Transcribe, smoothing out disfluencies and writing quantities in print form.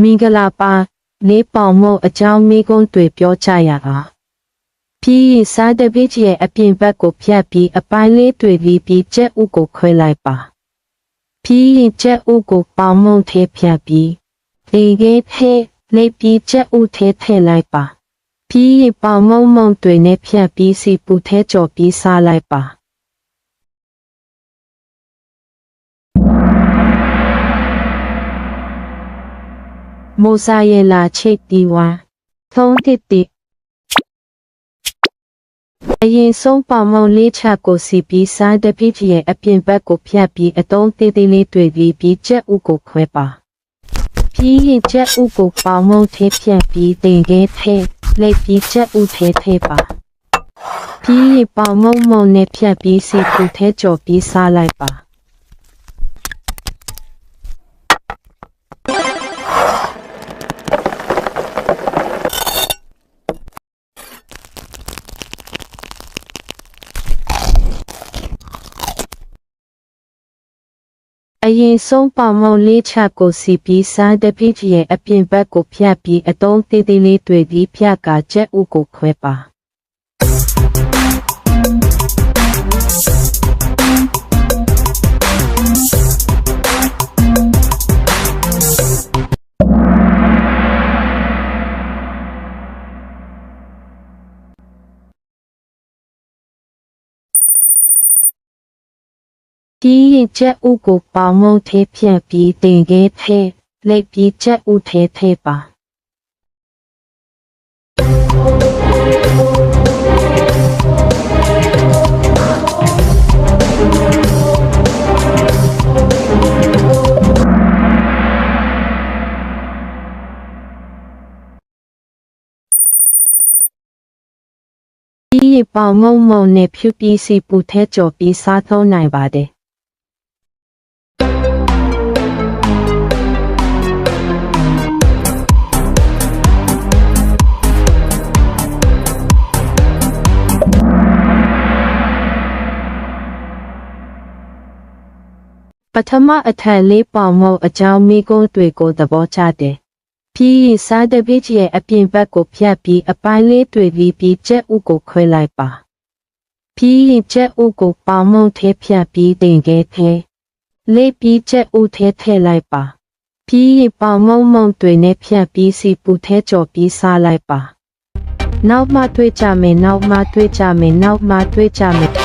မင်္ဂလာပါလေးပေါင်မို့အကြောင်းမိကုန်းတွေပြောကြရတာပြီးစားတဲ့ပိကြီးရဲ့အပြင်ဘက်ကိုဖြတ်ပြီးအပိုင်းလေးတွေပြီးကျက်ဥကိုခွဲလိုက်ပါပြီးကျက်ဥကိုပေါင်မုံထဲဖြတ်ပြီးလေခဲထဲလေးပြီးကျက်ဥထဲထည့်လိုက်ပါပြီးပေါင်မုံတွေနဲ့ဖြတ်ပြီးစီပူထဲကြော်ပြီးစားလိုက်ပါမိုဇာယေလာချိတ်တီဝါသုံးတစ်တိအရင်ဆုံးပေါင်မုံလေးချက်ကိုစီပြီးစားတဲ့ပိကြီးရဲ့အပြင်ဘက်ကိုဖြတ်ပြီးအတုံးသေးသေးလေးတွေပြီးကျက်ဥကိုခွဲပါပြီးရင်ကျက်ဥကိုပေါင်မုံထဲဖြတ်ပြီးတင်ခဲထဲလက်ပြီးကျက်ဥထဲထည့်ပါပြီးရင်ပေါင်မုံနဲ့ဖြတ်ပြီးစီပူထဲကြော်ပြီးစားလိုက်ပါအရင်ဆုံးပေါင်မုံလေးချက်ကိုစီပြီးစားတဲ့ပိကြီးရဲ့အပြင်ဘက်ကိုဖြတ်ပြီးအတုံးသေးသေးလေးတွေပြီးဖြတ်ကကျက်ဥကိုခွဲပါပြီးရင်ကျက်ဥကိုပေါင်မုံထဲဖြတ်ပြီးတင်ခဲထဲလက်ပြီးကျက်ဥထဲထည့်ပါပြီးရင်ပေါင်မုံနဲ့ဖြူပြီးစီပူထဲကြော်ပြီးစားသုံးနိုင်ပါတယ်ပထမအထက်လေးပေါင်မုံအကြောင်းမိကုန်းတွေကိုသဘောကျတယ်။ပြီးစားတဲ့ပိကြီးရဲ့အပြင်ဘက်ကိုဖြတ်ပြီးအပိုင်းလေးတွေပြီးကျက်ဥကိုခွဲလိုက်ပါ။ပြီးကျက်ဥကိုပေါင်မုံထဲဖြတ်ပြီးတင်ခဲထဲလေးပြီးကျက်ဥထဲထည့်လိုက်ပါ။ပြီးပေါင်မုံတွေနဲ့ဖြတ်ပြီးစီပူထဲကြော်ပြီးစားလိုက်ပါ။နောက်မှတွေ့ကြမယ်